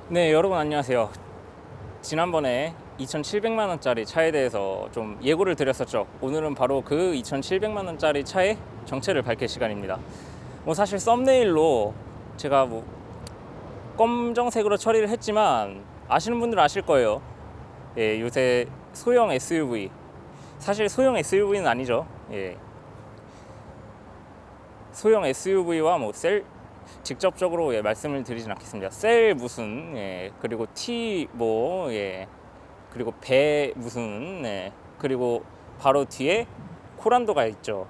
네, 여러분 안녕하세요. 지난번에 2,700만 원짜리 차에 대해서 좀 예고를 드렸었죠. 오늘은 바로 그 2,700만 원짜리 차의 정체를 밝힐 시간입니다. 사실 썸네일로 제가 검정색으로 처리를 했지만 아시는 분들은 아실 거예요. 예, 요새 소형 SUV, 사실 소형 SUV는 아니죠. 예, 소형 SUV와 직접적으로 말씀을 드리진 않겠습니다. 셀 무슨, 그리고 T 그리고 배 무슨, 그리고 바로 뒤에 코란도가 있죠.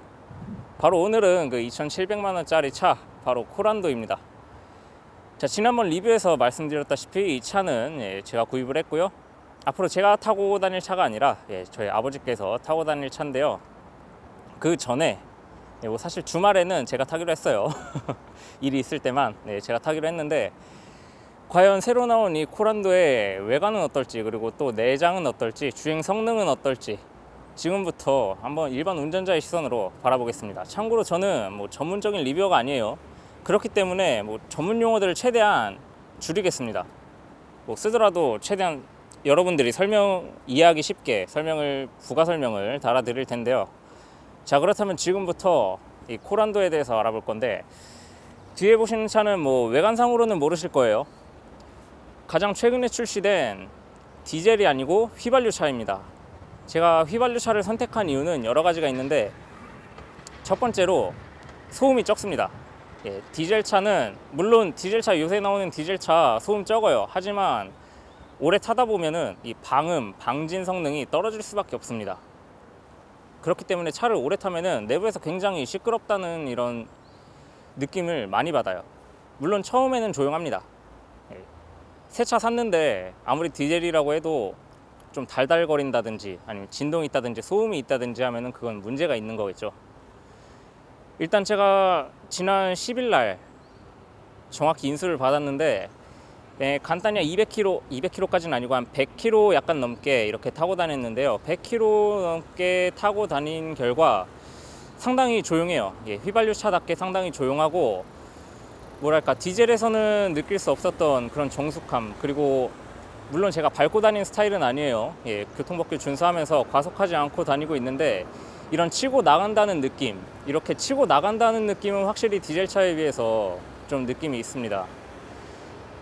바로 오늘은 그 2,700만 원짜리 차, 바로 코란도입니다. 자, 지난번 리뷰에서 말씀드렸다시피 이 차는 제가 구입을 했고요. 앞으로 제가 타고 다닐 차가 아니라 저희 아버지께서 타고 다닐 차인데요. 그 전에 사실 주말에는 제가 타기로 했어요. 일이 있을 때만 제가 타기로 했는데, 과연 새로 나온 이 코란도의 외관은 어떨지, 그리고 또 내장은 어떨지, 주행 성능은 어떨지 지금부터 한번 일반 운전자의 시선으로 바라보겠습니다. 참고로 저는 전문적인 리뷰어가 아니에요. 그렇기 때문에 전문 용어들을 최대한 줄이겠습니다. 쓰더라도 최대한 여러분들이 이해하기 쉽게 부가 설명을 달아드릴 텐데요. 자, 그렇다면 지금부터 이 코란도에 대해서 알아볼 건데, 뒤에 보시는 차는 외관상으로는 모르실 거예요. 가장 최근에 출시된 디젤이 아니고 휘발유 차입니다. 제가 휘발유 차를 선택한 이유는 여러 가지가 있는데, 첫 번째로 소음이 적습니다. 디젤 차는 물론 요새 나오는 디젤 차 소음 적어요. 하지만 오래 타다 보면은 이 방진 성능이 떨어질 수밖에 없습니다. 그렇기 때문에 차를 오래 타면은 내부에서 굉장히 시끄럽다는 이런 느낌을 많이 받아요. 물론 처음에는 조용합니다. 새 차 샀는데 아무리 디젤이라고 해도 좀 달달거린다든지 아니면 진동이 있다든지 소음이 있다든지 하면은 그건 문제가 있는 거겠죠. 일단 제가 지난 10일 날 정확히 인수를 받았는데, 간단히 200km까지는 아니고 한 100km 약간 넘게 이렇게 타고 다녔는데요. 100km 넘게 타고 다닌 결과 상당히 조용해요. 휘발유 차답게 상당히 조용하고, 디젤에서는 느낄 수 없었던 그런 정숙함, 그리고 물론 제가 밟고 다니는 스타일은 아니에요. 교통법규 준수하면서 과속하지 않고 다니고 있는데, 이런 치고 나간다는 느낌은 확실히 디젤 차에 비해서 좀 느낌이 있습니다.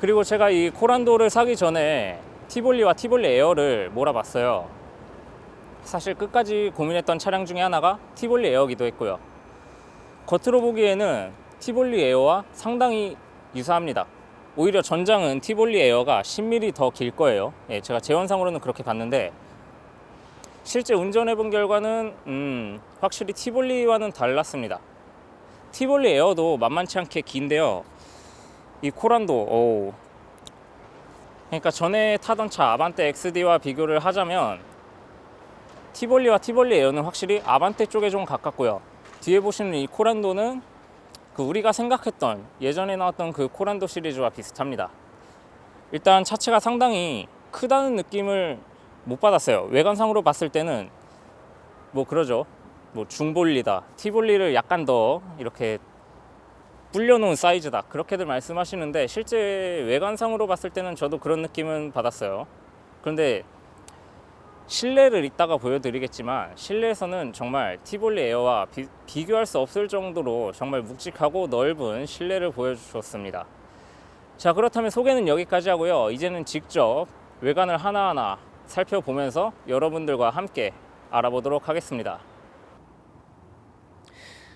그리고 제가 이 코란도를 사기 전에 티볼리와 티볼리 에어를 몰아봤어요. 사실 끝까지 고민했던 차량 중에 하나가 티볼리 에어기도 했고요. 겉으로 보기에는 티볼리 에어와 상당히 유사합니다. 오히려 전장은 티볼리 에어가 10mm 더 길 거예요. 제가 재원상으로는 그렇게 봤는데, 실제 운전해 본 결과는 확실히 티볼리와는 달랐습니다. 티볼리 에어도 만만치 않게 긴데요. 이 코란도, 그러니까 전에 타던 차 아반떼 XD와 비교를 하자면 티볼리와 티볼리 에어는 확실히 아반떼 쪽에 좀 가깝고요. 뒤에 보시는 이 코란도는 우리가 생각했던 예전에 나왔던 그 코란도 시리즈와 비슷합니다. 일단 차체가 상당히 크다는 느낌을 못 받았어요. 외관상으로 봤을 때는 그러죠. 중볼리다, 티볼리를 약간 더 이렇게 불려놓은 사이즈다, 그렇게들 말씀하시는데, 실제 외관상으로 봤을 때는 저도 그런 느낌은 받았어요. 그런데 실내를 이따가 보여드리겠지만, 실내에서는 정말 티볼리 에어와 비교할 수 없을 정도로 정말 묵직하고 넓은 실내를 보여주셨습니다. 자, 그렇다면 소개는 여기까지 하고요. 이제는 직접 외관을 하나하나 살펴보면서 여러분들과 함께 알아보도록 하겠습니다.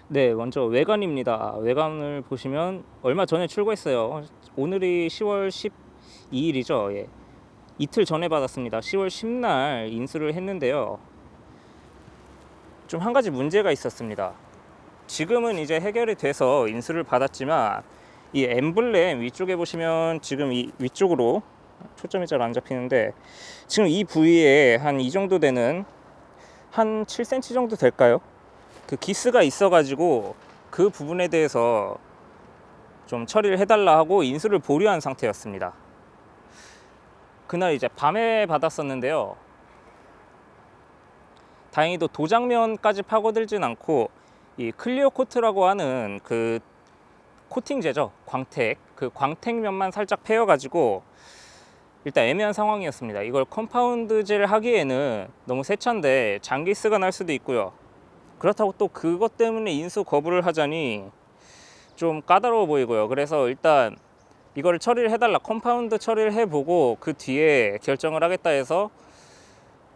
네, 먼저 외관입니다. 외관을 보시면 얼마 전에 출고했어요. 오늘이 10월 12일이죠. 이틀 전에 받았습니다. 10월 10날 인수를 했는데요. 좀 한 가지 문제가 있었습니다. 지금은 이제 해결이 돼서 인수를 받았지만, 이 엠블렘 위쪽에 보시면 지금 이 위쪽으로 초점이 잘 안 잡히는데, 지금 이 부위에 한 이 정도 되는, 한 7cm 정도 될까요? 그 기스가 있어가지고 그 부분에 대해서 좀 처리를 해달라 하고 인수를 보류한 상태였습니다. 그날 이제 밤에 받았었는데요. 다행히도 도장면까지 파고들진 않고, 이 클리어 코트라고 하는 그 코팅제죠, 광택, 그 광택면만 살짝 패여가지고 일단 애매한 상황이었습니다. 이걸 컴파운드질 하기에는 너무 새 차인데 장기스가 날 수도 있고요. 그렇다고 또 그것 때문에 인수 거부를 하자니 좀 까다로워 보이고요. 그래서 일단 이거를 처리를 해달라, 컴파운드 처리를 해보고 그 뒤에 결정을 하겠다 해서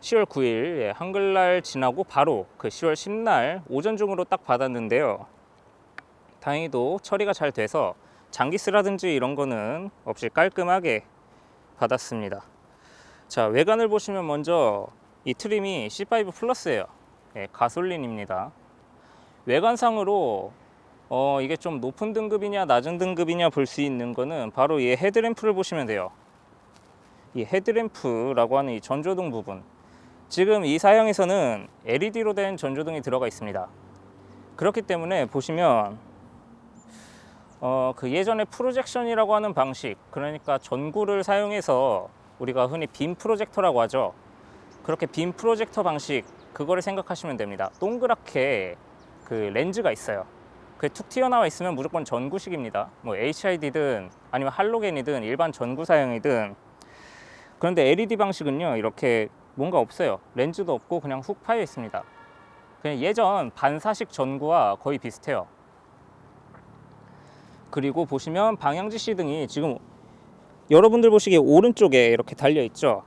10월 9일 한글날 지나고 바로 그 10월 10날 오전 중으로 딱 받았는데요. 다행히도 처리가 잘 돼서 장기스라든지 이런 거는 없이 깔끔하게 받았습니다. 자, 외관을 보시면 먼저 이 트림이 C5 플러스예요. 가솔린입니다. 외관상으로 이게 좀 높은 등급이냐 낮은 등급이냐 볼 수 있는 거는 바로 이 헤드램프를 보시면 돼요. 이 헤드램프라고 하는 이 전조등 부분, 지금 이 사양에서는 LED로 된 전조등이 들어가 있습니다. 그렇기 때문에 보시면 그 예전에 프로젝션이라고 하는 방식, 그러니까 전구를 사용해서 우리가 흔히 빔 프로젝터라고 하죠. 그렇게 빔 프로젝터 방식, 그거를 생각하시면 됩니다. 동그랗게 그 렌즈가 있어요. 그게 툭 튀어나와 있으면 무조건 전구식입니다. 뭐 HID든 아니면 할로겐이든 일반 전구 사양이든. 그런데 LED 방식은요, 이렇게 뭔가 없어요. 렌즈도 없고 그냥 훅 파여 있습니다. 그냥 예전 반사식 전구와 거의 비슷해요. 그리고 보시면 방향지 시등이 지금 여러분들 보시기에 오른쪽에 이렇게 달려 있죠.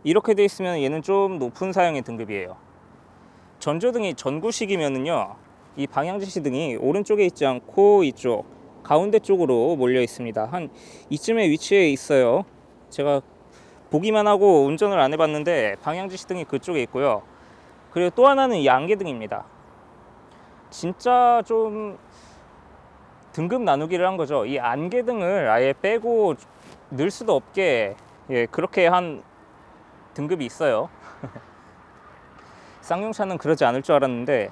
이렇게 돼 있으면 얘는 좀 높은 사양의 등급이에요. 전조등이 전구식이면은요, 이 방향지 시등이 오른쪽에 있지 않고 이쪽 가운데 쪽으로 몰려 있습니다. 한 이쯤에 위치해 있어요. 제가 보기만 하고 운전을 안 해봤는데 방향지 시등이 그쪽에 있고요. 그리고 또 하나는 이 안개등입니다. 진짜 좀 등급 나누기를 한 거죠. 이 안개등을 아예 빼고 넣을 수도 없게 그렇게 한 등급이 있어요. 쌍용차는 그러지 않을 줄 알았는데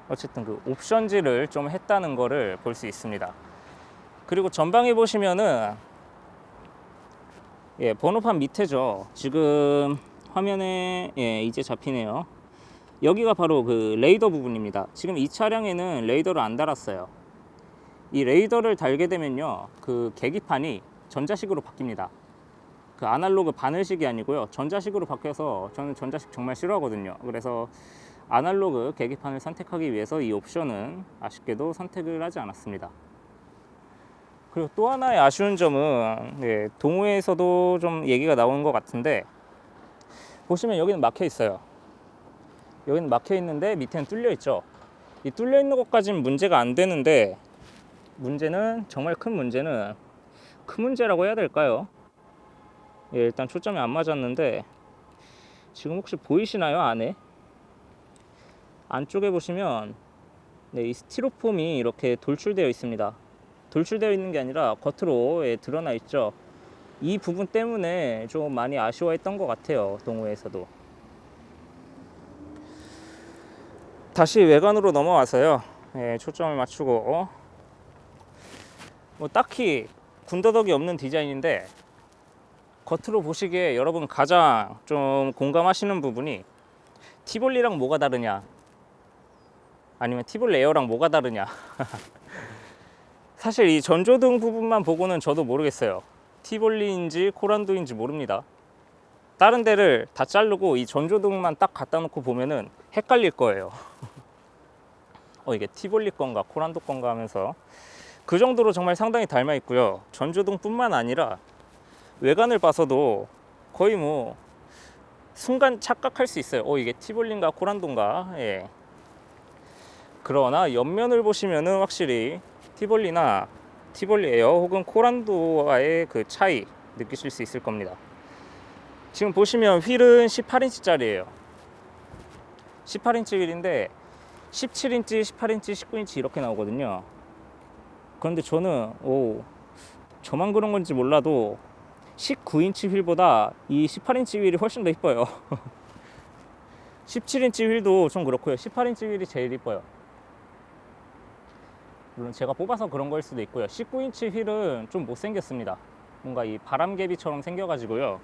어쨌든 그 옵션질을 좀 했다는 거를 볼 수 있습니다. 그리고 전방에 보시면은 번호판 밑에죠. 지금 화면에 이제 잡히네요. 여기가 바로 그 레이더 부분입니다. 지금 이 차량에는 레이더를 안 달았어요. 이 레이더를 달게 되면요, 그 계기판이 전자식으로 바뀝니다. 그 아날로그 바늘식이 아니고요, 전자식으로 바뀌어서 저는 전자식 정말 싫어하거든요. 그래서 아날로그 계기판을 선택하기 위해서 이 옵션은 아쉽게도 선택을 하지 않았습니다. 그리고 또 하나의 아쉬운 점은 동호회에서도 좀 얘기가 나오는 것 같은데, 보시면 여기는 막혀 있어요. 여기는 막혀 있는데 밑에는 뚫려 있죠. 이 뚫려 있는 것까지는 문제가 안 되는데, 문제는 정말 큰 문제라고 해야 될까요? 일단 초점이 안 맞았는데 지금 혹시 보이시나요? 안쪽에 보시면 이 스티로폼이 이렇게 돌출되어 있습니다. 돌출되어 있는 게 아니라 겉으로 드러나 있죠. 이 부분 때문에 좀 많이 아쉬워했던 것 같아요, 동호회에서도. 다시 외관으로 넘어와서요, 초점을 맞추고 뭐 딱히 군더더기 없는 디자인인데, 겉으로 보시기에 여러분 가장 좀 공감하시는 부분이 티볼리랑 뭐가 다르냐, 아니면 티볼리 에어랑 뭐가 다르냐. 사실 이 전조등 부분만 보고는 저도 모르겠어요. 티볼리인지 코란도인지 모릅니다. 다른 데를 다 자르고 이 전조등만 딱 갖다 놓고 보면은 헷갈릴 거예요. 이게 티볼리 건가 코란도 건가 하면서 그 정도로 정말 상당히 닮아 있고요. 전조등 뿐만 아니라 외관을 봐서도 거의 뭐 순간 착각할 수 있어요. 이게 티볼리인가 코란도인가. 그러나 옆면을 보시면은 확실히 티볼리나 티볼리 에어 혹은 코란도와의 그 차이 느끼실 수 있을 겁니다. 지금 보시면 휠은 18인치짜리예요. 18인치 휠인데 17인치, 18인치, 19인치 이렇게 나오거든요. 그런데 저는 저만 그런 건지 몰라도 19인치 휠보다 이 18인치 휠이 훨씬 더 이뻐요. 17인치 휠도 좀 그렇고요. 18인치 휠이 제일 이뻐요. 물론 제가 뽑아서 그런 거일 수도 있고요. 19인치 휠은 좀 못생겼습니다. 뭔가 이 바람개비처럼 생겨가지고요.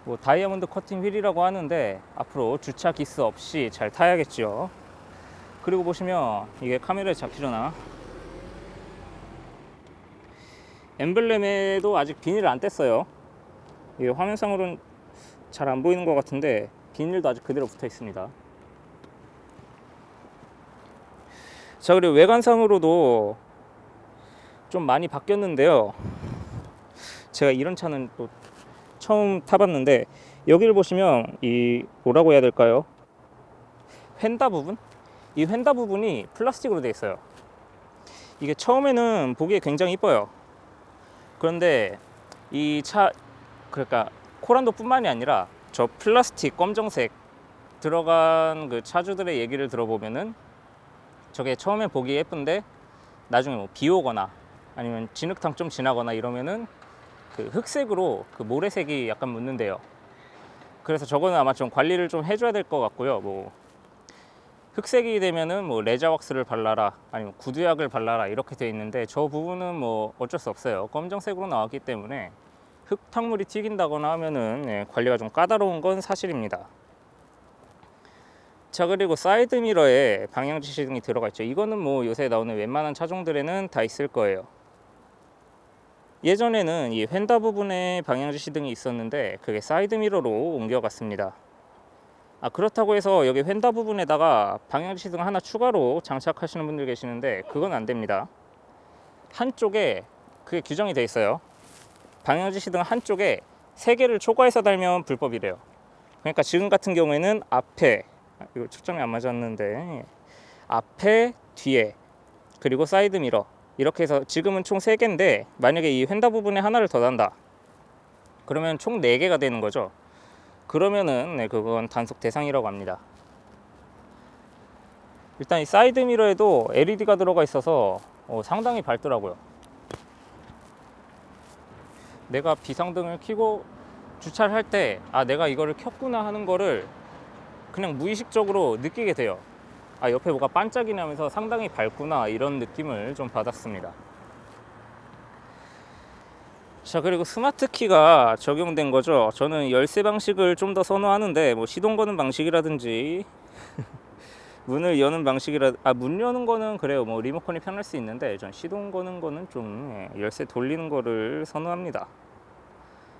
뭐 다이아몬드 커팅 휠이라고 하는데 앞으로 주차 기스 없이 잘 타야겠죠. 그리고 보시면 이게 카메라에 잡히려나? 엠블렘에도 아직 비닐을 안 뗐어요. 이 화면상으로는 잘 안 보이는 것 같은데 비닐도 아직 그대로 붙어 있습니다. 자, 그리고 외관상으로도 좀 많이 바뀌었는데요. 제가 이런 차는 또 처음 타봤는데, 여기를 보시면 이 뭐라고 해야 될까요? 휀다 부분? 이 휀다 부분이 플라스틱으로 되어 있어요. 이게 처음에는 보기에 굉장히 이뻐요. 그런데 이 차, 그러니까 코란도 뿐만이 아니라 저 플라스틱 검정색 들어간 그 차주들의 얘기를 들어보면은 저게 처음에 보기 예쁜데 나중에 뭐 비 오거나 아니면 진흙탕 좀 지나거나 이러면은 그 흑색으로 그 모래색이 약간 묻는데요. 그래서 저거는 아마 좀 관리를 좀 해줘야 될 것 같고요. 뭐 흑색이 되면은 뭐 레자왁스를 발라라 아니면 구두약을 발라라 이렇게 돼 있는데, 저 부분은 뭐 어쩔 수 없어요. 검정색으로 나왔기 때문에 흙탕물이 튀긴다거나 하면은 관리가 좀 까다로운 건 사실입니다. 자, 그리고 사이드 미러에 방향 지시등이 들어가 있죠. 이거는 뭐 요새 나오는 웬만한 차종들에는 다 있을 거예요. 예전에는 이 휀다 부분에 방향 지시등이 있었는데 그게 사이드 미러로 옮겨갔습니다. 그렇다고 해서 여기 휀다 부분에다가 방향 지시등 하나 추가로 장착하시는 분들 계시는데 그건 안 됩니다. 한쪽에 그게 규정이 돼 있어요. 방향 지시등 한쪽에 3개를 초과해서 달면 불법이래요. 그러니까 지금 같은 경우에는 앞에, 이거 초점이 안 맞았는데, 앞에, 뒤에, 그리고 사이드 미러, 이렇게 해서 지금은 총 3개인데 만약에 이 휀다 부분에 하나를 더 단다 그러면 총 4개가 되는 거죠. 그러면은 그건 단속 대상이라고 합니다. 일단 이 사이드 미러에도 LED가 들어가 있어서 상당히 밝더라고요. 내가 비상등을 켜고 주차를 할 때 내가 이거를 켰구나 하는 거를 그냥 무의식적으로 느끼게 돼요. 옆에 뭐가 반짝이나면서 상당히 밝구나 이런 느낌을 좀 받았습니다. 자, 그리고 스마트 키가 적용된 거죠. 저는 열쇠 방식을 좀 더 선호하는데 뭐 시동 거는 방식이라든지 문을 여는 방식이라 문 여는 거는 그래요. 뭐 리모컨이 편할 수 있는데 전 시동 거는 거는 좀 열쇠 돌리는 거를 선호합니다.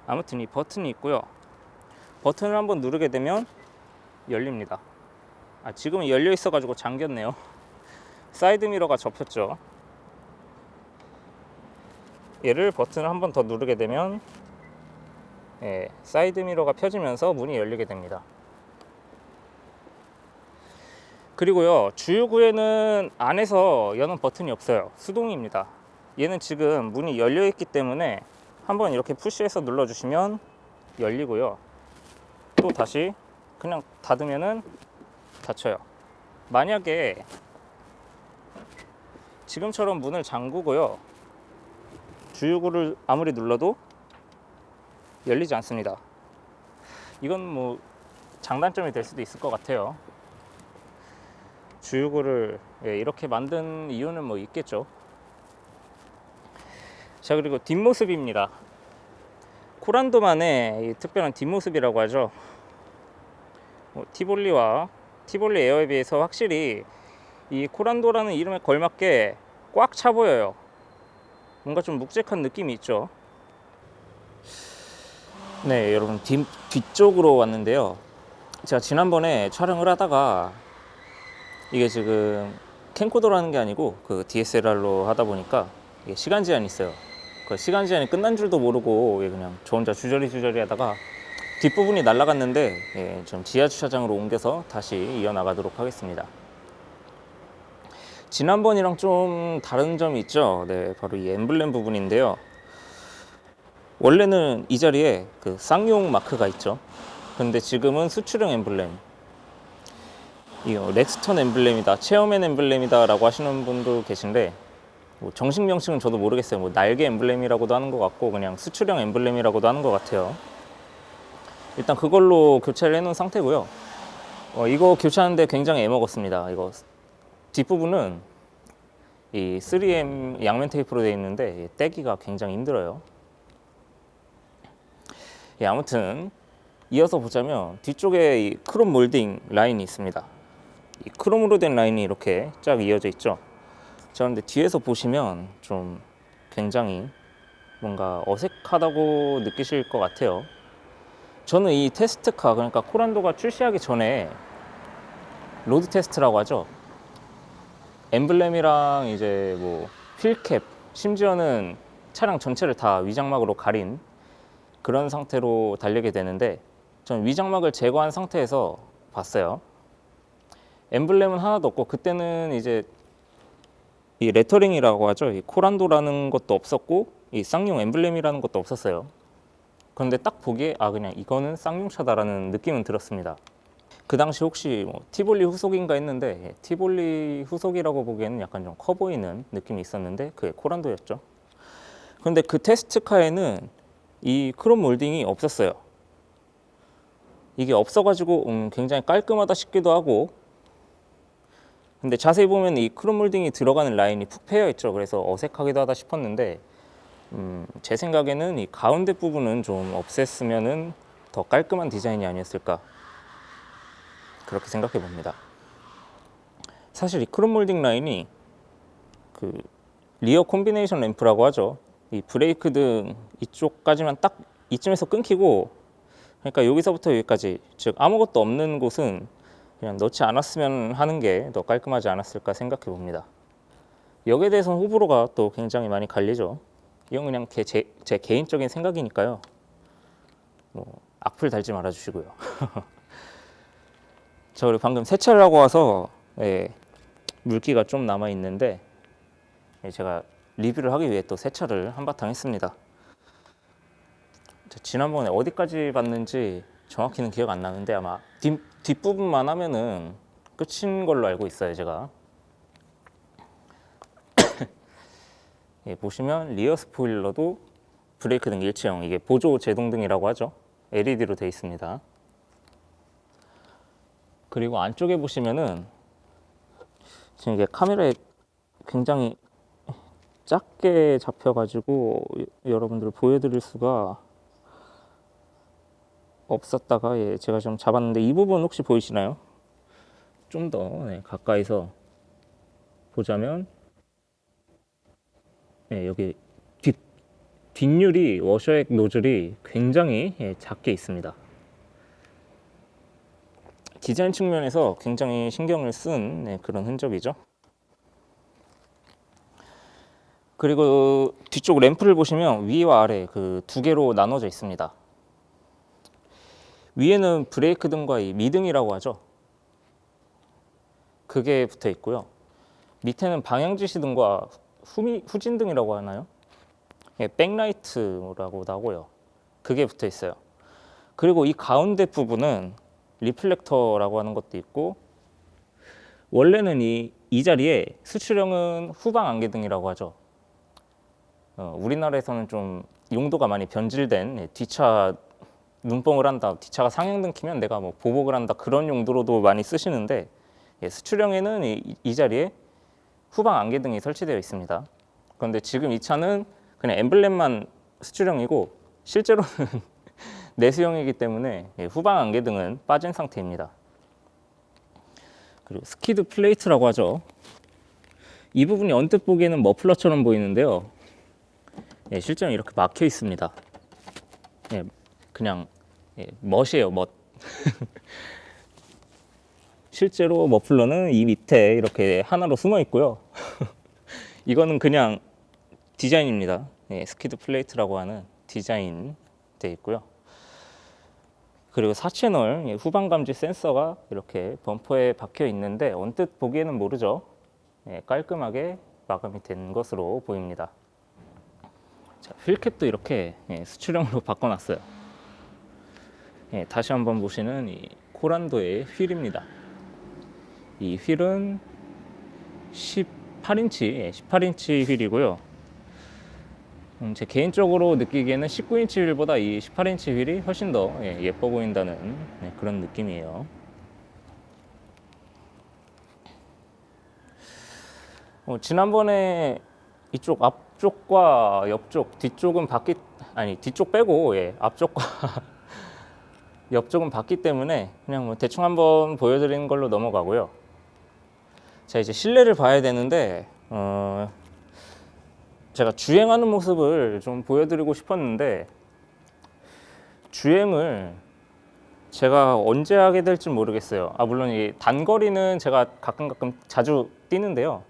아무튼 이 버튼이 있고요. 버튼을 한번 누르게 되면 열립니다. 지금은 열려 있어 가지고 잠겼네요. 사이드 미러가 접혔죠. 얘를 버튼을 한번 더 누르게 되면 사이드 미러가 펴지면서 문이 열리게 됩니다. 그리고요, 주유구에는 안에서 여는 버튼이 없어요. 수동입니다. 얘는 지금 문이 열려 있기 때문에 한번 이렇게 푸시해서 눌러주시면 열리고요. 또 다시 그냥 닫으면은 닫혀요. 만약에 지금처럼 문을 잠그고요, 주유구를 아무리 눌러도 열리지 않습니다. 이건 뭐 장단점이 될 수도 있을 것 같아요. 주유구를 이렇게 만든 이유는 뭐 있겠죠. 자, 그리고 뒷모습입니다. 코란도만의 특별한 뒷모습이라고 하죠. 티볼리 에어에 비해서 확실히 이 코란도라는 이름에 걸맞게 꽉 차 보여요. 뭔가 좀 묵직한 느낌이 있죠. 네, 여러분 뒤쪽으로 왔는데요. 제가 지난번에 촬영을 하다가 이게 지금 캠코더라는 게 아니고 그 DSLR로 하다 보니까 이게 시간 제한이 있어요. 그 시간 제한이 끝난 줄도 모르고 그냥 저 혼자 주저리 하다가 뒷부분이 날아갔는데 좀 지하 주차장으로 옮겨서 다시 이어나가도록 하겠습니다. 지난번이랑 좀 다른 점이 있죠. 네, 바로 이 엠블렘 부분인데요. 원래는 이 자리에 그 쌍용 마크가 있죠. 근데 지금은 수출형 엠블렘, 렉스턴 엠블렘이다, 체어맨 엠블렘이다 라고 하시는 분도 계신데 뭐 정식 명칭은 저도 모르겠어요. 뭐 날개 엠블렘이라고도 하는 것 같고 그냥 수출형 엠블렘이라고도 하는 것 같아요. 일단 그걸로 교체를 해놓은 상태고요. 이거 교체하는데 굉장히 애먹었습니다. 이거 뒷부분은 이 3M 양면 테이프로 되어 있는데 떼기가 굉장히 힘들어요. 아무튼 이어서 보자면 뒤쪽에 이 크롬 몰딩 라인이 있습니다. 이 크롬으로 된 라인이 이렇게 쫙 이어져 있죠. 자, 근데 뒤에서 보시면 좀 굉장히 뭔가 어색하다고 느끼실 것 같아요. 저는 이 테스트카, 그러니까 코란도가 출시하기 전에 로드 테스트라고 하죠. 엠블렘이랑 이제 뭐 휠캡, 심지어는 차량 전체를 다 위장막으로 가린 그런 상태로 달리게 되는데, 전 위장막을 제거한 상태에서 봤어요. 엠블렘은 하나도 없고, 그때는 이제 이 레터링이라고 하죠. 이 코란도라는 것도 없었고, 이 쌍용 엠블렘이라는 것도 없었어요. 그런데 딱 보기에 그냥 이거는 쌍용차다라는 느낌은 들었습니다. 그 당시 혹시 뭐 티볼리 후속인가 했는데, 티볼리 후속이라고 보기에는 약간 좀 커 보이는 느낌이 있었는데 그게 코란도였죠. 그런데 그 테스트카에는 이 크롬 몰딩이 없었어요. 이게 없어가지고 굉장히 깔끔하다 싶기도 하고, 근데 자세히 보면 이 크롬 몰딩이 들어가는 라인이 푹 패여 있죠. 그래서 어색하기도 하다 싶었는데, 제 생각에는 이 가운데 부분은 좀 없앴으면은 더 깔끔한 디자인이 아니었을까, 그렇게 생각해 봅니다. 사실 이 크롬 몰딩 라인이 그 리어 콤비네이션 램프라고 하죠. 이 브레이크 등 이쪽까지만 딱 이쯤에서 끊기고, 그러니까 여기서부터 여기까지, 즉 아무것도 없는 곳은 그냥 넣지 않았으면 하는 게 더 깔끔하지 않았을까 생각해 봅니다. 여기에 대해서는 호불호가 또 굉장히 많이 갈리죠. 이건 그냥 제 개인적인 생각이니까요. 뭐 악플 달지 말아 주시고요. 저 우리 방금 세차를 하고 와서 물기가 좀 남아 있는데, 제가 리뷰를 하기 위해 또 세차를 한바탕 했습니다. 지난번에 어디까지 봤는지 정확히는 기억 안 나는데 아마 뒷부분만 하면은 끝인 걸로 알고 있어요, 제가. 보시면 리어 스포일러도 브레이크 등 일체형, 이게 보조 제동등이라고 하죠. LED로 되어 있습니다. 그리고 안쪽에 보시면은 지금 이게 카메라에 굉장히 작게 잡혀가지고 여러분들 보여드릴 수가 없었다가 제가 좀 잡았는데, 이 부분 혹시 보이시나요? 좀 더 가까이서 보자면 여기 뒷유리 워셔액 노즐이 굉장히 작게 있습니다. 디자인 측면에서 굉장히 신경을 쓴 그런 흔적이죠. 그리고 뒤쪽 램프를 보시면 위와 아래 그 두 개로 나눠져 있습니다. 위에는 브레이크 등과 이 미등이라고 하죠. 그게 붙어 있고요. 밑에는 방향지시 등과 후진등이라고 하나요? 백라이트라고도 하고요. 그게 붙어 있어요. 그리고 이 가운데 부분은 리플렉터라고 하는 것도 있고, 원래는 이 자리에 수출형은 후방 안개등이라고 하죠. 우리나라에서는 좀 용도가 많이 변질된, 뒷차 눈뽕을 한다, 뒷차가 상향등 키면 내가 뭐 보복을 한다, 그런 용도로도 많이 쓰시는데, 수출형에는 이 자리에 후방 안개등이 설치되어 있습니다. 그런데 지금 이 차는 그냥 엠블렘만 수출형이고 실제로는 내수형이기 때문에 후방 안개등은 빠진 상태입니다. 그리고 스키드 플레이트라고 하죠. 이 부분이 언뜻 보기에는 머플러처럼 보이는데요, 실제로 이렇게 막혀 있습니다. 그냥 멋이에요, 멋. 실제로 머플러는 이 밑에 이렇게 하나로 숨어 있고요. 이거는 그냥 디자인입니다. 스키드 플레이트라고 하는 디자인 되어 있고요. 그리고 4채널 후방 감지 센서가 이렇게 범퍼에 박혀 있는데, 언뜻 보기에는 모르죠. 깔끔하게 마감이 된 것으로 보입니다. 자, 휠캡도 이렇게 수출형으로 바꿔놨어요. 다시 한번 보시는 이 코란도의 휠입니다. 이 휠은 18인치 휠이고요. 제 개인적으로 느끼기에는 19인치 휠보다 이 18인치 휠이 훨씬 더 예뻐 보인다는 그런 느낌이에요. 지난번에 이쪽 앞쪽과 옆쪽, 뒤쪽은 뒤쪽 빼고 앞쪽과 옆쪽은 봤기 때문에 그냥 뭐 대충 한번 보여드리는 걸로 넘어가고요. 자, 이제 실내를 봐야 되는데, 제가 주행하는 모습을 좀 보여드리고 싶었는데, 주행을 제가 언제 하게 될지 모르겠어요. 물론 이 단거리는 제가 가끔 자주 뛰는데요.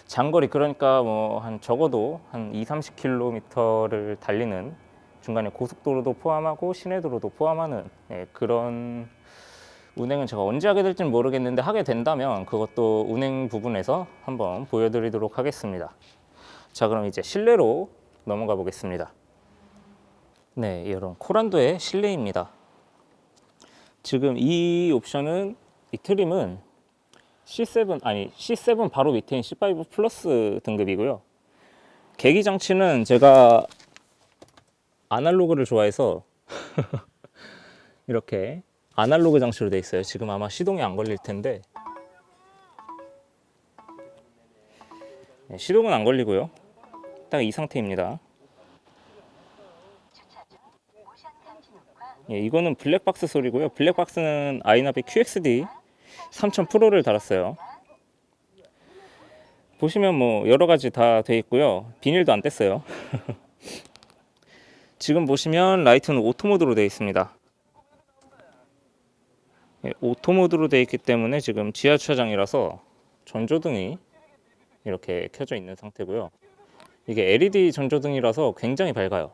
장거리, 그러니까 뭐 한 적어도 한 2, 30km를 달리는, 중간에 고속도로도 포함하고 시내도로도 포함하는 그런 운행은 제가 언제 하게 될지는 모르겠는데, 하게 된다면 그것도 운행 부분에서 한번 보여드리도록 하겠습니다. 자, 그럼 이제 실내로 넘어가 보겠습니다. 네, 이런 코란도의 실내입니다. 지금 이 옵션은, 이 트림은 C7 바로 밑에인 C5 플러스 등급이고요. 계기 장치는 제가 아날로그를 좋아해서 이렇게 아날로그 장치로 되어 있어요. 지금 아마 시동이 안 걸릴 텐데, 시동은 안 걸리고요. 딱 이 상태입니다. 이거는 블랙박스 소리고요. 블랙박스는 아이나비 QXD 3000 프로를 달았어요. 보시면 뭐 여러 가지 다 돼 있고요. 비닐도 안 뗐어요. 지금 보시면 라이트는 오토 모드로 되어 있습니다. 오토 모드로 되어 있기 때문에 지금 지하 주차장이라서 전조등이 이렇게 켜져 있는 상태고요. 이게 LED 전조등이라서 굉장히 밝아요.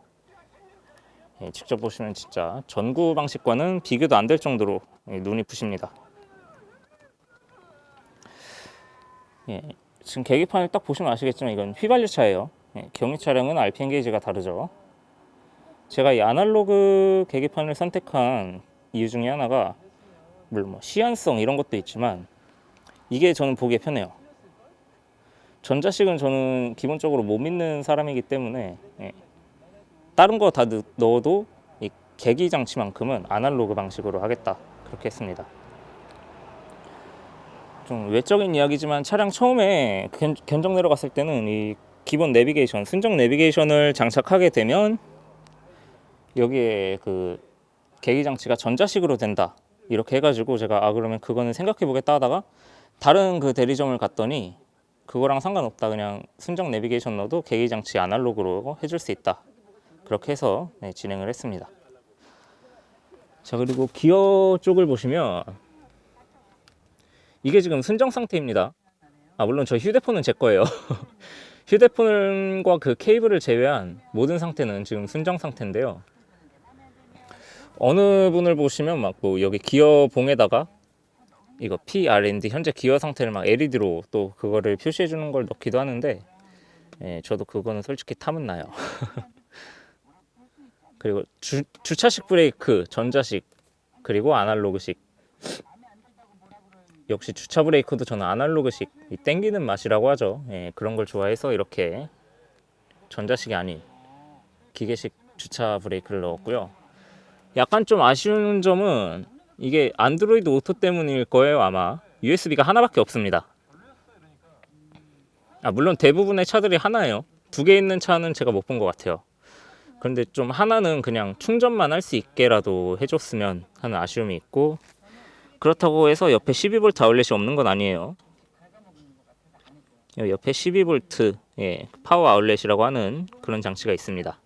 직접 보시면 진짜 전구 방식과는 비교도 안 될 정도로 눈이 부십니다. 지금 계기판을 딱 보시면 아시겠지만 이건 휘발유차예요. 경유 차량은 RPM 게이지가 다르죠. 제가 이 아날로그 계기판을 선택한 이유 중에 하나가, 물론 뭐 시한성 이런 것도 있지만 이게 저는 보기에 편해요. 전자식은 저는 기본적으로 못 믿는 사람이기 때문에 다른 거 다 넣어도 이 계기 장치만큼은 아날로그 방식으로 하겠다, 그렇게 했습니다. 좀 외적인 이야기지만 차량 처음에 견적 내려갔을 때는 이 기본 내비게이션, 순정 내비게이션을 장착하게 되면 여기에 그 계기 장치가 전자식으로 된다, 이렇게 해가지고 제가 그러면 그거는 생각해 보겠다 하다가 다른 그 대리점을 갔더니 그거랑 상관없다, 그냥 순정 내비게이션 넣어도 계기 장치 아날로그로 해줄 수 있다, 그렇게 해서 진행을 했습니다. 자, 그리고 기어 쪽을 보시면 이게 지금 순정 상태입니다. 물론 저 휴대폰은 제 거예요. 휴대폰과 그 케이블을 제외한 모든 상태는 지금 순정 상태인데요. 어느 분을 보시면 막 뭐 여기 기어 봉에다가 이거 PRND 현재 기어 상태를 막 LED로 또 그거를 표시해 주는 걸 넣기도 하는데, 저도 그거는 솔직히 탐은 나요. 그리고 주차식 브레이크 전자식, 그리고 아날로그식. 역시 주차 브레이크도 저는 아날로그식, 땡기는 맛이라고 하죠. 그런 걸 좋아해서 이렇게 전자식이 아닌 기계식 주차 브레이크를 넣었고요. 약간 좀 아쉬운 점은 이게 안드로이드 오토 때문일 거예요. 아마 USB가 하나밖에 없습니다. 물론 대부분의 차들이 하나예요. 2개 있는 차는 제가 못 본 것 같아요. 그런데 좀 하나는 그냥 충전만 할 수 있게라도 해줬으면 하는 아쉬움이 있고, 그렇다고 해서 옆에 12V 아울렛이 없는 건 아니에요. 옆에 12V 파워 아울렛이라고 하는 그런 장치가 있습니다.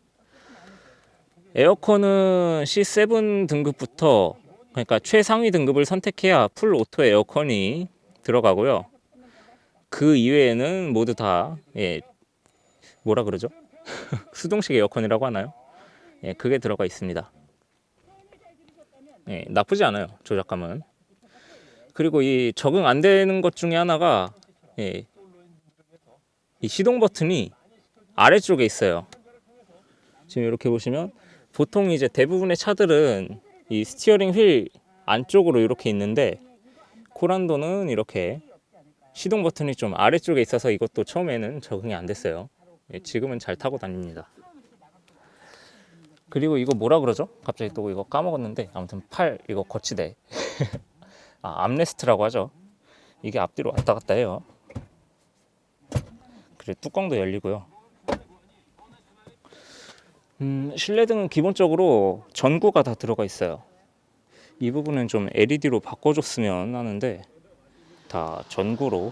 에어컨은 C7 등급부터, 그러니까 최상위 등급을 선택해야 풀 오토 에어컨이 들어가고요. 그 이외에는 모두 다 뭐라 그러죠? 수동식 에어컨이라고 하나요? 그게 들어가 있습니다. 나쁘지 않아요, 조작감은. 그리고 이 적응 안 되는 것 중에 하나가 이 시동 버튼이 아래쪽에 있어요. 지금 이렇게 보시면 보통 이제 대부분의 차들은 이 스티어링 휠 안쪽으로 이렇게 있는데, 코란도는 이렇게 시동 버튼이 좀 아래쪽에 있어서 이것도 처음에는 적응이 안 됐어요. 지금은 잘 타고 다닙니다. 그리고 이거 뭐라 그러죠? 갑자기 또 이거 까먹었는데, 아무튼 팔 이거 거치대. 암레스트라고 하죠. 이게 앞뒤로 왔다 갔다 해요. 그리고 뚜껑도 열리고요. 실내등은 기본적으로 전구가 다 들어가 있어요. 이 부분은 좀 LED로 바꿔줬으면 하는데 다 전구로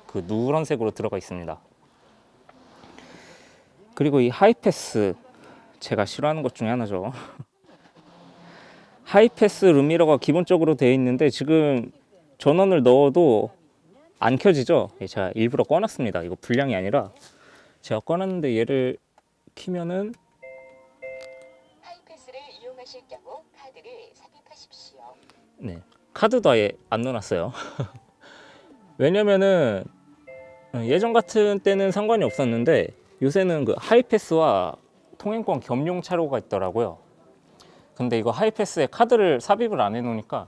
그 누런색으로 들어가 있습니다. 그리고 이 하이패스, 제가 싫어하는 것 중에 하나죠. 하이패스 룸미러가 기본적으로 되어 있는데 지금 전원을 넣어도 안 켜지죠. 제가 일부러 꺼놨습니다. 이거 불량이 아니라 제가 꺼놨는데 얘를 키면은 하이패스를 이용하실 경우 카드를 삽입하십시오. 네, 카드도 아예 안 넣어놨어요. 왜냐면은 예전 같은 때는 상관이 없었는데 요새는 그 하이패스와 통행권 겸용 차로가 있더라고요. 근데 이거 하이패스에 카드를 삽입을 안 해놓으니까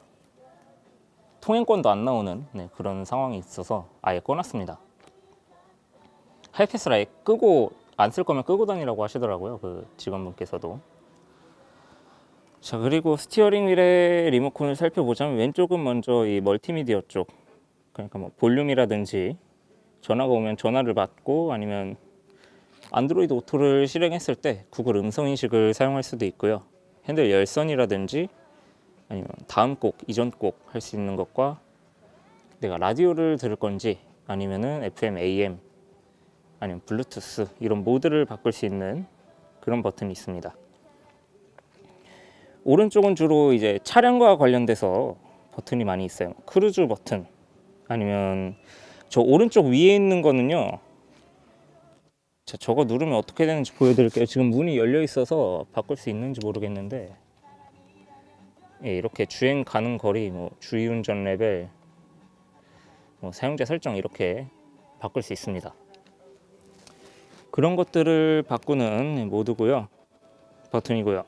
통행권도 안 나오는 그런 상황이 있어서 아예 꺼놨습니다. 하이패스를 아예 끄고 안 쓸 거면 끄고 다니라고 하시더라고요. 그 직원분께서도. 자, 그리고 스티어링 휠의 리모컨을 살펴보자면 왼쪽은 먼저 이 멀티미디어 쪽, 그러니까 뭐 볼륨이라든지 전화가 오면 전화를 받고 아니면 안드로이드 오토를 실행했을 때 구글 음성 인식을 사용할 수도 있고요. 핸들 열선이라든지 아니면 다음 곡, 이전 곡 할 수 있는 것과 내가 라디오를 들을 건지 아니면은 FM, AM 아니면 블루투스 이런 모드를 바꿀 수 있는 그런 버튼이 있습니다. 오른쪽은 주로 이제 차량과 관련돼서 버튼이 많이 있어요. 크루즈 버튼 아니면 저 오른쪽 위에 있는 거는요. 자, 저거 누르면 어떻게 되는지 보여드릴게요. 지금 문이 열려 있어서 바꿀 수 있는지 모르겠는데 예, 이렇게 주행 가능 거리, 뭐 주의운전 레벨, 뭐 사용자 설정 이렇게 바꿀 수 있습니다. 그런 것들을 바꾸는 모드고요. 버튼이고요.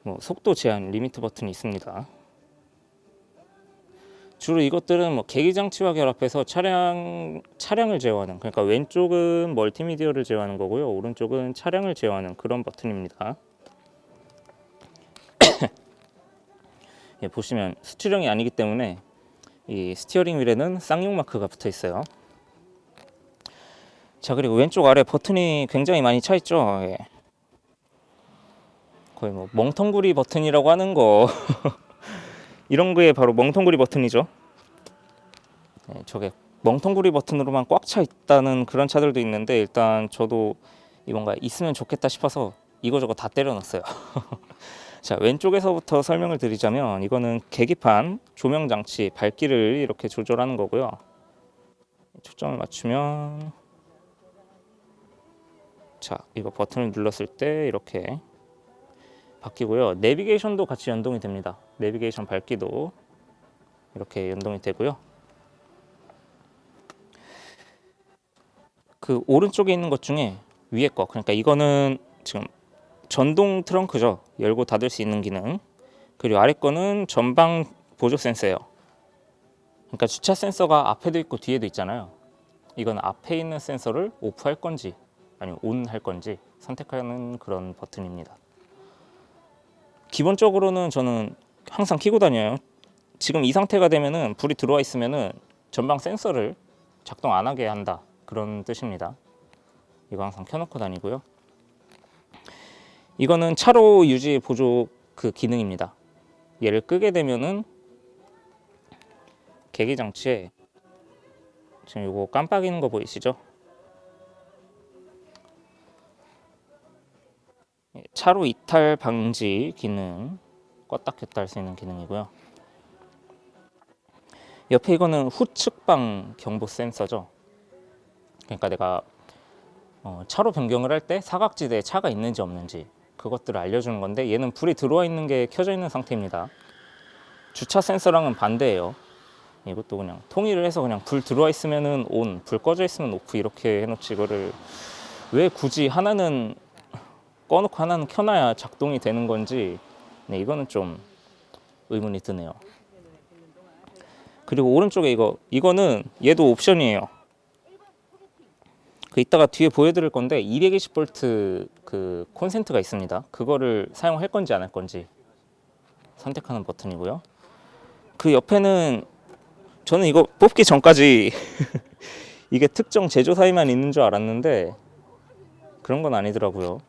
뭐 속도 제한 리미트 버튼이 있습니다. 주로 이것들은 뭐 계기 장치와 결합해서 차량을 제어하는, 그러니까 왼쪽은 멀티미디어를 제어하는 거고요. 오른쪽은 차량을 제어하는 그런 버튼입니다. 예, 보시면 수출형이 아니기 때문에 이 스티어링 휠에는 쌍용 마크가 붙어 있어요. 자, 그리고 왼쪽 아래 버튼이 굉장히 많이 차 있죠. 예. 거의 뭐 멍텅구리 버튼이라고 하는 거 이런 거에 바로 멍텅구리 버튼이죠. 예, 저게 멍텅구리 버튼으로만 꽉 차 있다는 그런 차들도 있는데 일단 저도 이 뭔가 있으면 좋겠다 싶어서 이거저거 다 때려놨어요. 자, 왼쪽에서부터 설명을 드리자면 이거는 계기판, 조명 장치, 밝기를 이렇게 조절하는 거고요. 초점을 맞추면 자, 이거 버튼을 눌렀을 때 이렇게 바뀌고요. 내비게이션도 같이 연동이 됩니다. 내비게이션 밝기도 이렇게 연동이 되고요. 그 오른쪽에 있는 것 중에 위에 거, 그러니까 이거는 지금 전동 트렁크죠. 열고 닫을 수 있는 기능. 그리고 아래 거는 전방 보조 센서예요. 그러니까 주차 센서가 앞에도 있고 뒤에도 있잖아요. 이건 앞에 있는 센서를 오프할 건지 아니면 온 할 건지 선택하는 그런 버튼입니다. 기본적으로는 저는 항상 켜고 다녀요. 지금 이 상태가 되면은 불이 들어와 있으면은 전방 센서를 작동 안 하게 한다, 그런 뜻입니다. 이거 항상 켜놓고 다니고요. 이거는 차로 유지 보조 그 기능입니다. 얘를 끄게 되면은 계기 장치에 지금 이거 깜빡이는 거 보이시죠? 차로 이탈 방지 기능, 껐다 켰다 할 수 있는 기능이고요. 옆에 이거는 후측방 경보 센서죠. 그러니까 내가 차로 변경을 할 때 사각지대에 차가 있는지 없는지 그것들을 알려주는 건데 얘는 불이 들어와 있는 게 켜져 있는 상태입니다. 주차 센서랑은 반대예요. 이것도 그냥 통일을 해서 그냥 불 들어와 있으면은 온, 불 꺼져 있으면 오프 이렇게 해놓지 이거를 왜 굳이 하나는 꺼놓고 하나는 켜놔야 작동이 되는 건지 이거는 좀 의문이 드네요. 그리고 오른쪽에 이거는 얘도 옵션이에요. 그 이따가 뒤에 보여드릴 건데 220V 그 콘센트가 있습니다. 그거를 사용할 건지 안 할 건지 선택하는 버튼이고요. 그 옆에는 저는 이거 뽑기 전까지 이게 특정 제조사에만 있는 줄 알았는데 그런 건 아니더라고요.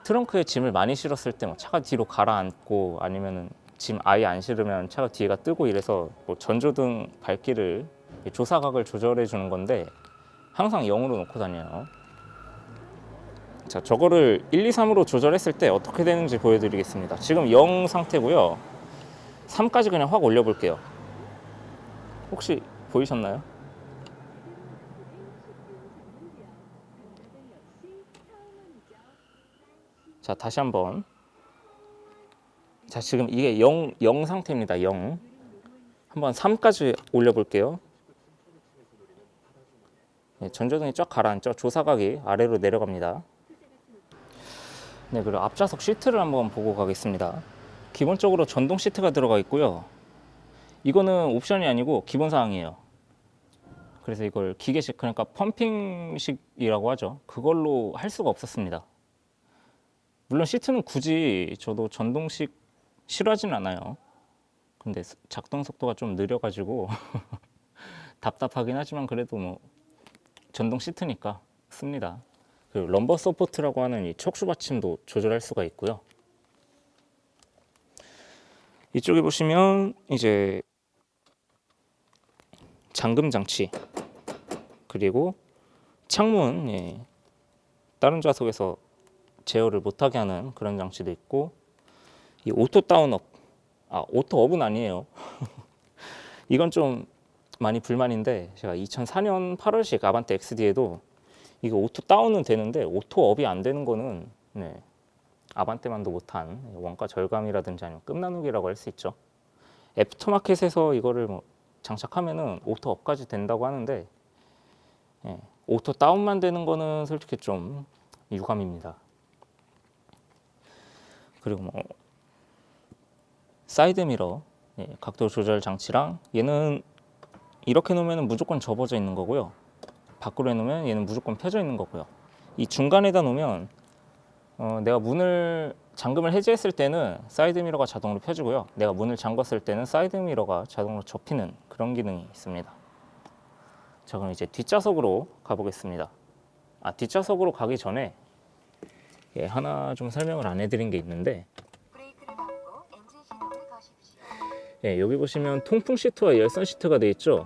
트렁크에 짐을 많이 실었을 때 뭐 차가 뒤로 가라앉고 아니면은 짐 아예 안 실으면 차가 뒤에가 뜨고 이래서 뭐 전조등 밝기를 조사각을 조절해 주는 건데 항상 0으로 놓고 다녀요. 자, 저거를 1, 2, 3으로 조절했을 때 어떻게 되는지 보여드리겠습니다. 지금 0 상태고요. 3까지 그냥 확 올려볼게요. 혹시 보이셨나요? 자, 다시 한번. 자, 지금 이게 0 상태입니다. 0. 한번 3까지 올려볼게요. 네, 전조등이 쫙 가라앉죠. 조사각이 아래로 내려갑니다. 네, 그리고 앞좌석 시트를 한번 보고 가겠습니다. 기본적으로 전동 시트가 들어가 있고요. 이거는 옵션이 아니고 기본 사항이에요. 그래서 이걸 기계식, 그러니까 펌핑식이라고 하죠. 그걸로 할 수가 없었습니다. 물론 시트는 굳이 저도 전동식 싫어하진 않아요. 근데 작동 속도가 좀 느려가지고 답답하긴 하지만 그래도 뭐 전동 시트니까 씁니다. 그리고 럼버 서포트라고 하는 이 척수 받침도 조절할 수가 있고요. 이쪽에 보시면 이제 잠금 장치, 그리고 창문, 예, 다른 좌석에서 제어를 못하게 하는 그런 장치도 있고, 이 오토 다운업, 오토 업은 아니에요. 이건 좀 많이 불만인데, 제가 2004년 8월식 아반떼 XD에도 이거 오토 다운은 되는데 오토 업이 안 되는 거는, 네, 아반떼만도 못한 원가 절감이라든지 아니면 끝나누기라고 할 수 있죠. 애프터마켓에서 이거를 뭐 장착하면은 오토 업까지 된다고 하는데, 예, 오토 다운만 되는 거는 솔직히 좀 유감입니다. 그리고 뭐 사이드 미러, 예, 각도 조절 장치랑, 얘는 이렇게 놓으면 무조건 접어져 있는 거고요. 밖으로 해놓으면 얘는 무조건 펴져 있는 거고요. 이 중간에다 놓으면 내가 문을 잠금을 해제했을 때는 사이드 미러가 자동으로 펴지고요. 내가 문을 잠갔을 때는 사이드 미러가 자동으로 접히는 그런 기능이 있습니다. 자, 그럼 이제 뒷좌석으로 가보겠습니다. 뒷좌석으로 가기 전에, 예, 하나 좀 설명을 안 해드린 게 있는데, 브레이크를 밟고 엔진 시동을 거십시오. 예, 여기 보시면 통풍 시트와 열선 시트가 되어 있죠.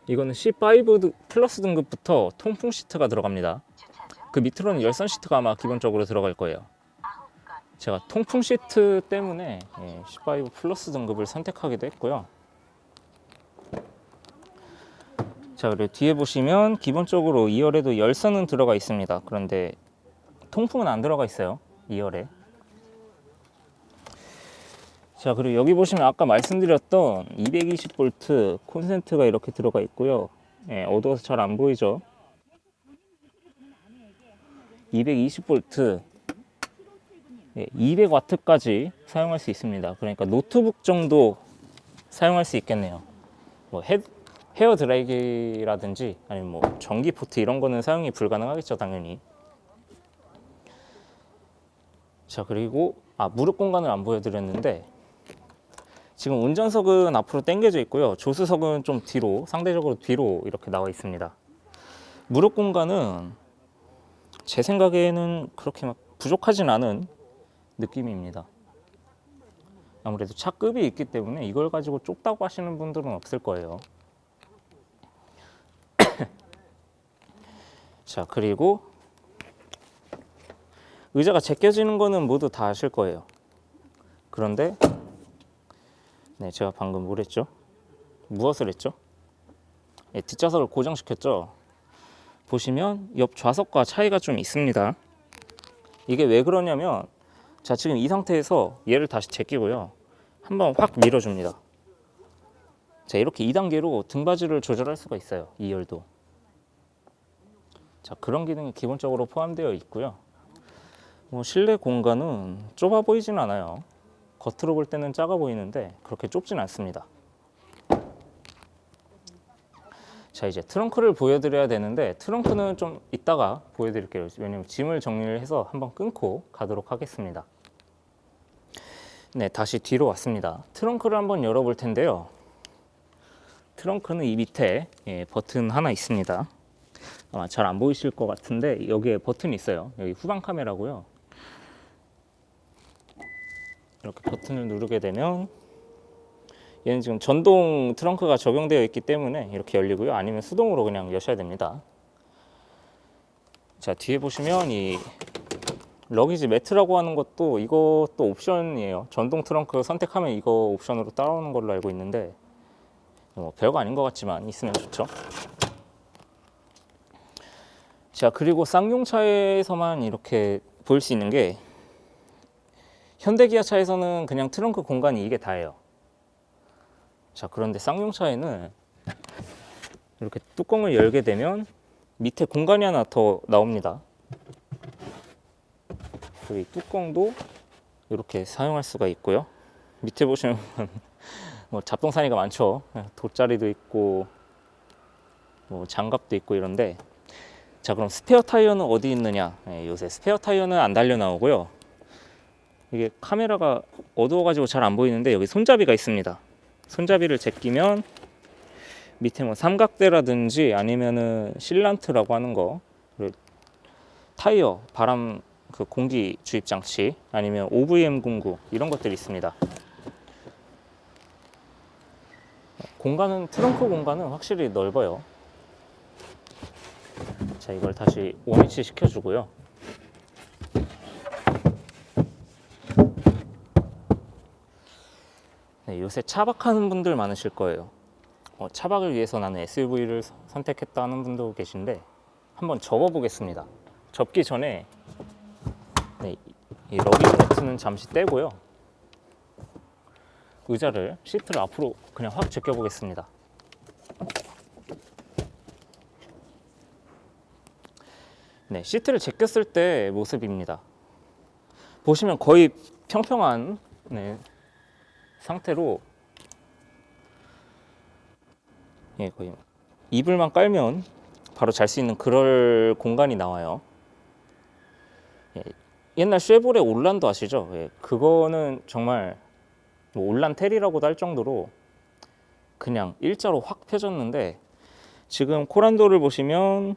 이거는 C5 플러스 등급부터 통풍 시트가 들어갑니다. 주차 중 그 밑으로는 열선 시트가 아마 기본적으로 들어갈 거예요. 제가 통풍 시트 때문에, 예, C5 플러스 등급을 선택하기도 했고요. 자, 그리고 뒤에 보시면 기본적으로 2열에도 열선은 들어가 있습니다. 그런데 통풍은 안 들어가 있어요, 2열에. 자, 그리고 여기 보시면 아까 말씀드렸던 220V 콘센트가 이렇게 들어가 있고요. 예, 어두워서 잘 안 보이죠? 220V, 예, 200W까지 사용할 수 있습니다. 그러니까 노트북 정도 사용할 수 있겠네요. 뭐 헤어 드라이기라든지 아니면 뭐 전기 포트 이런 거는 사용이 불가능하겠죠, 당연히. 자, 그리고 무릎 공간을 안 보여드렸는데, 지금 운전석은 앞으로 당겨져 있고요. 조수석은 좀 뒤로, 상대적으로 뒤로 이렇게 나와 있습니다. 무릎 공간은 제 생각에는 그렇게 막 부족하진 않은 느낌입니다. 아무래도 차급이 있기 때문에 이걸 가지고 좁다고 하시는 분들은 없을 거예요. 자, 그리고 의자가 제껴지는 거는 모두 다 아실 거예요. 그런데, 네, 제가 방금 뭘 했죠? 무엇을 했죠? 네, 뒷좌석을 고정시켰죠? 보시면 옆 좌석과 차이가 좀 있습니다. 이게 왜 그러냐면, 자, 지금 이 상태에서 얘를 다시 제끼고요. 한번 확 밀어줍니다. 자, 이렇게 2단계로 등받이를 조절할 수가 있어요, 2열도. 자, 그런 기능이 기본적으로 포함되어 있고요. 뭐 실내 공간은 좁아 보이진 않아요. 겉으로 볼 때는 작아 보이는데 그렇게 좁진 않습니다. 자, 이제 트렁크를 보여드려야 되는데, 트렁크는 좀 이따가 보여드릴게요. 왜냐면 짐을 정리를 해서 한번 끊고 가도록 하겠습니다. 네, 다시 뒤로 왔습니다. 트렁크를 한번 열어볼 텐데요. 트렁크는 이 밑에, 예, 버튼 하나 있습니다. 아마 잘 안 보이실 것 같은데 여기에 버튼이 있어요. 여기 후방 카메라고요. 이렇게 버튼을 누르게 되면, 얘는 지금 전동 트렁크가 적용되어 있기 때문에 이렇게 열리고요. 아니면 수동으로 그냥 여셔야 됩니다. 자, 뒤에 보시면 이 러기지 매트라고 하는 것도 이것도 옵션이에요. 전동 트렁크 선택하면 이거 옵션으로 따라오는 걸로 알고 있는데 뭐 별거 아닌 것 같지만 있으면 좋죠. 자, 그리고 쌍용차에서만 이렇게 보일 수 있는 게 현대기아차에서는 그냥 트렁크 공간이 이게 다예요. 자, 그런데 쌍용차에는 이렇게 뚜껑을 열게 되면 밑에 공간이 하나 더 나옵니다. 그리고 이 뚜껑도 이렇게 사용할 수가 있고요. 밑에 보시면 뭐 잡동사니가 많죠. 돗자리도 있고 뭐 장갑도 있고 이런데, 자, 그럼 스페어 타이어는 어디 있느냐? 요새 스페어 타이어는 안 달려 나오고요. 이게 카메라가 어두워가지고 잘 안 보이는데 여기 손잡이가 있습니다. 손잡이를 제끼면 밑에 뭐 삼각대라든지 아니면은 실란트라고 하는 거, 그리고 타이어, 바람 그 공기 주입 장치, 아니면 OVM 공구 이런 것들이 있습니다. 공간은 트렁크 공간은 확실히 넓어요. 자, 이걸 다시 원위치 시켜주고요. 네, 요새 차박하는 분들 많으실 거예요. 차박을 위해서 나는 SUV를 선택했다 하는 분도 계신데 한번 접어보겠습니다. 접기 전에 네, 이 러기지 매트는 잠시 떼고요. 의자를, 시트를 앞으로 그냥 확 제껴 보겠습니다. 네, 시트를 제꼈을 때 모습입니다. 보시면 거의 평평한 상태로, 거의 이불만 깔면 바로 잘 수 있는 그럴 공간이 나와요. 옛날 쉐보레 올란도 아시죠? 그거는 정말 뭐 올란텔이라고도 할 정도로 그냥 일자로 확 펴졌는데, 지금 코란도를 보시면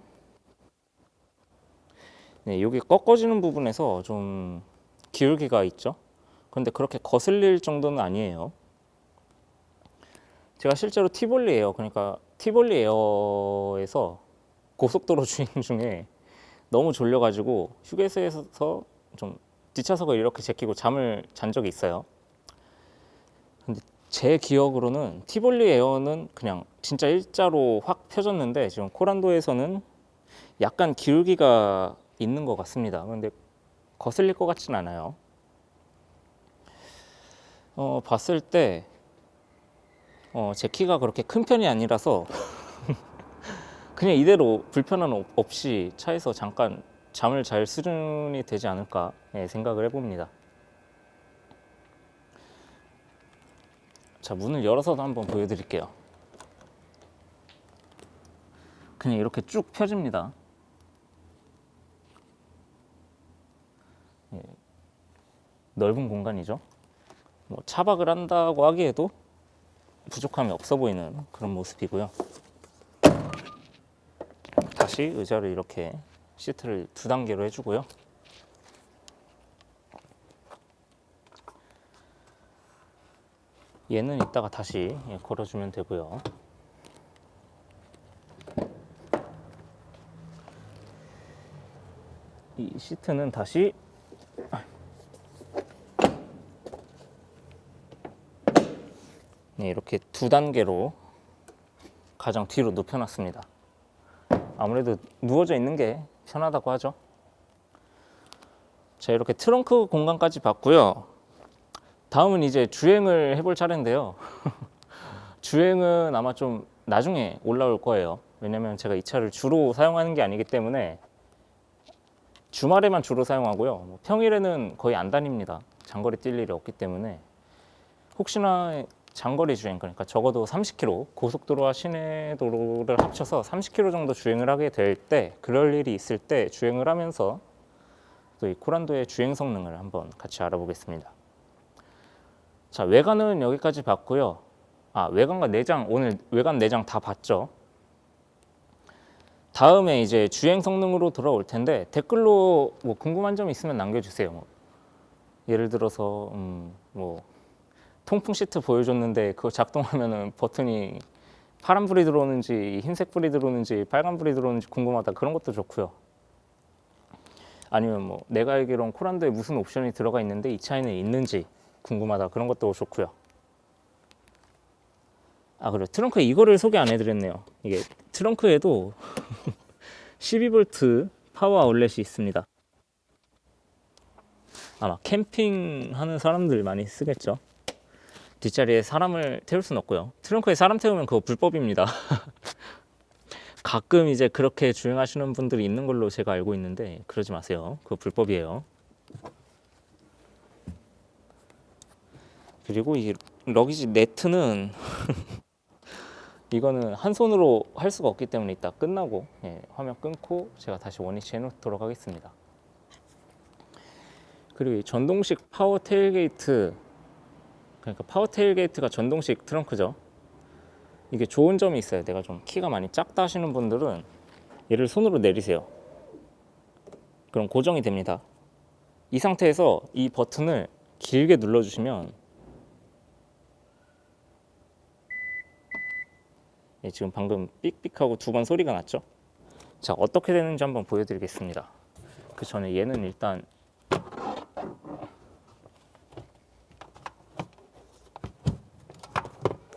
여기 꺾어지는 부분에서 좀 기울기가 있죠. 그런데 그렇게 거슬릴 정도는 아니에요. 제가 실제로 티볼리 에어, 그러니까 티볼리 에어에서 고속도로 주행 중에 너무 졸려가지고 휴게소에서 좀 뒷좌석을 이렇게 제끼고 잠을 잔 적이 있어요. 근데 제 기억으로는 티볼리 에어는 그냥 진짜 일자로 확 펴졌는데 지금 코란도에서는 약간 기울기가 있는 것 같습니다. 근데 거슬릴 것 같진 않아요. 봤을 때 제 키가 그렇게 큰 편이 아니라서 그냥 이대로 불편함 없이 차에서 잠깐 잠을 잘 수준이 되지 않을까 생각을 해봅니다. 자, 문을 열어서도 한번 보여드릴게요. 그냥 이렇게 쭉 펴집니다. 넓은 공간이죠. 뭐 차박을 한다고 하기에도 부족함이 없어 보이는 그런 모습이고요. 다시 의자를 이렇게 시트를 2단계로 해주고요. 얘는 이따가 다시 걸어주면 되고요. 이 시트는 다시 이렇게 2단계로 가장 뒤로 눕혀놨습니다. 아무래도 누워져 있는 게 편하다고 하죠. 자, 이렇게 트렁크 공간까지 봤고요. 다음은 이제 주행을 해볼 차례인데요. 주행은 아마 좀 나중에 올라올 거예요. 왜냐면 제가 이 차를 주로 사용하는 게 아니기 때문에 주말에만 주로 사용하고요. 평일에는 거의 안 다닙니다. 장거리 뛸 일이 없기 때문에. 혹시나 장거리 주행, 그러니까 적어도 30km, 고속도로와 시내도로를 합쳐서 30km 정도 주행을 하게 될 때, 그럴 일이 있을 때 주행을 하면서 또 이 코란도의 주행 성능을 한번 같이 알아보겠습니다. 자, 외관은 여기까지 봤고요. 외관과 내장, 오늘 외관 내장 다 봤죠. 다음에 이제 주행 성능으로 돌아올 텐데 댓글로 뭐 궁금한 점 있으면 남겨주세요. 예를 들어서 뭐 통풍 시트 보여줬는데 그거 작동하면은 버튼이 파란불이 들어오는지 흰색불이 들어오는지 빨간불이 들어오는지 궁금하다, 그런 것도 좋고요. 아니면 뭐 내가 알기론 코란도에 무슨 옵션이 들어가 있는데 이 차에는 있는지 궁금하다, 그런 것도 좋고요. 아, 그리고 트렁크에 이거를 소개 안 해드렸네요. 이게 트렁크에도 12V 파워 아울렛이 있습니다. 아마 캠핑하는 사람들 많이 쓰겠죠. 뒷자리에 사람을 태울 순 없고요. 트렁크에 사람 태우면 그거 불법입니다. 가끔 이제 그렇게 주행하시는 분들이 있는 걸로 제가 알고 있는데 그러지 마세요. 그거 불법이에요. 그리고 이 러기지 네트는 이거는 한 손으로 할 수가 없기 때문에 이따 끝나고 화면 끊고 제가 다시 원위치 해놓도록 하겠습니다. 그리고 이 전동식 파워 테일게이트, 그러니까 파워 테일게이트가 전동식 트렁크죠. 이게 좋은 점이 있어요. 내가 좀 키가 많이 작다 하시는 분들은 얘를 손으로 내리세요. 그럼 고정이 됩니다. 이 상태에서 이 버튼을 길게 눌러주시면 지금 방금 삑삑하고 2번 소리가 났죠. 자, 어떻게 되는지 한번 보여드리겠습니다. 그 전에 얘는 일단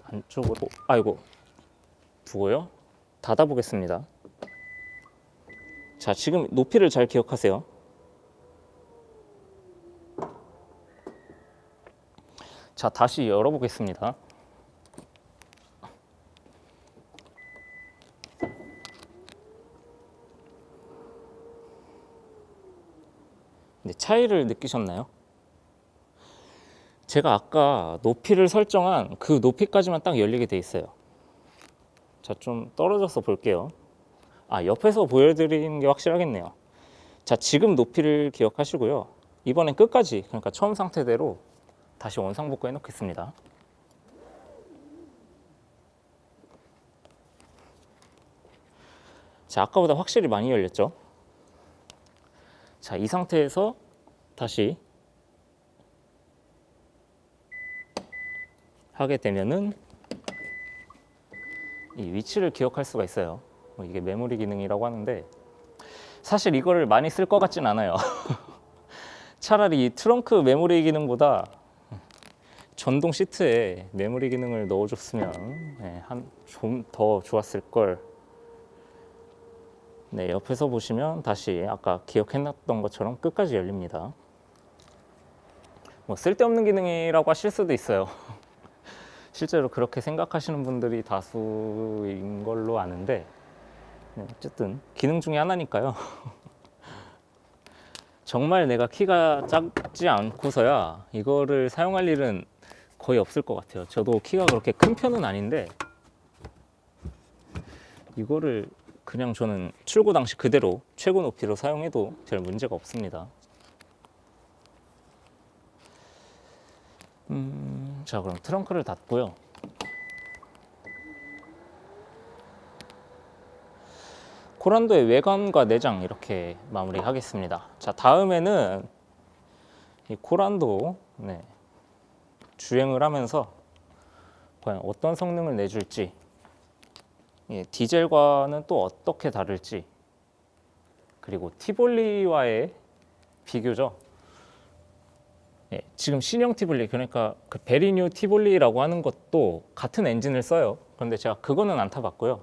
안쪽으로, 아이고, 두고요. 닫아 보겠습니다. 자, 지금 높이를 잘 기억하세요. 자, 다시 열어보겠습니다. 네, 차이를 느끼셨나요? 제가 아까 높이를 설정한 그 높이까지만 딱 열리게 돼 있어요. 자, 좀 떨어져서 볼게요. 아, 옆에서 보여드리는 게 확실하겠네요. 자, 지금 높이를 기억하시고요. 이번엔 끝까지, 그러니까 처음 상태대로 다시 원상복구 해 놓겠습니다. 자, 아까보다 확실히 많이 열렸죠? 자, 이 상태에서 다시 하게 되면은 이 위치를 기억할 수가 있어요. 이게 메모리 기능이라고 하는데 사실 이거를 많이 쓸 것 같진 않아요. 차라리 이 트렁크 메모리 기능보다 전동 시트에 메모리 기능을 넣어줬으면 좀 더 좋았을 걸. 네, 옆에서 보시면 다시 아까 기억해놨던 것처럼 끝까지 열립니다. 뭐 쓸데없는 기능이라고 하실 수도 있어요. 실제로 그렇게 생각하시는 분들이 다수인 걸로 아는데 어쨌든 기능 중에 하나니까요. 정말 내가 키가 작지 않고서야 이거를 사용할 일은 거의 없을 것 같아요. 저도 키가 그렇게 큰 편은 아닌데 이거를 그냥 저는 출고 당시 그대로 최고 높이로 사용해도 별 문제가 없습니다. 자, 그럼 트렁크를 닫고요. 코란도의 외관과 내장 이렇게 마무리하겠습니다. 자, 다음에는 이 코란도 주행을 하면서 과연 어떤 성능을 내줄지, 디젤과는 또 어떻게 다를지, 그리고 티볼리와의 비교죠. 지금 신형 티볼리, 그러니까 그 베리뉴 티볼리라고 하는 것도 같은 엔진을 써요. 그런데 제가 그거는 안 타봤고요.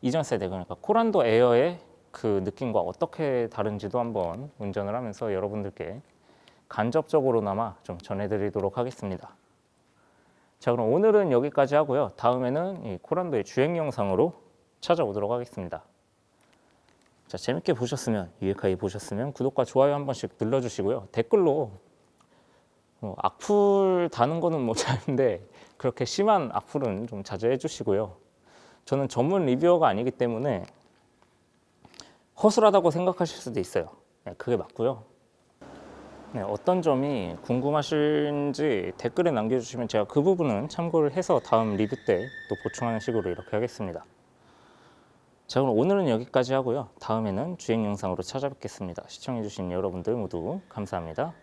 이전 세대, 그러니까 코란도 에어의 그 느낌과 어떻게 다른지도 한번 운전을 하면서 여러분들께 간접적으로나마 좀 전해드리도록 하겠습니다. 자, 그럼 오늘은 여기까지 하고요. 다음에는 이 코란도의 주행 영상으로 찾아오도록 하겠습니다. 자, 재밌게 보셨으면, 유익하게 보셨으면 구독과 좋아요 한 번씩 눌러주시고요. 댓글로 악플 다는 거는 뭐 잘인데 그렇게 심한 악플은 좀 자제해 주시고요. 저는 전문 리뷰어가 아니기 때문에 허술하다고 생각하실 수도 있어요. 그게 맞고요. 어떤 점이 궁금하신지 댓글에 남겨주시면 제가 그 부분은 참고를 해서 다음 리뷰 때 또 보충하는 식으로 이렇게 하겠습니다. 자, 그럼 오늘은 여기까지 하고요. 다음에는 주행 영상으로 찾아뵙겠습니다. 시청해주신 여러분들 모두 감사합니다.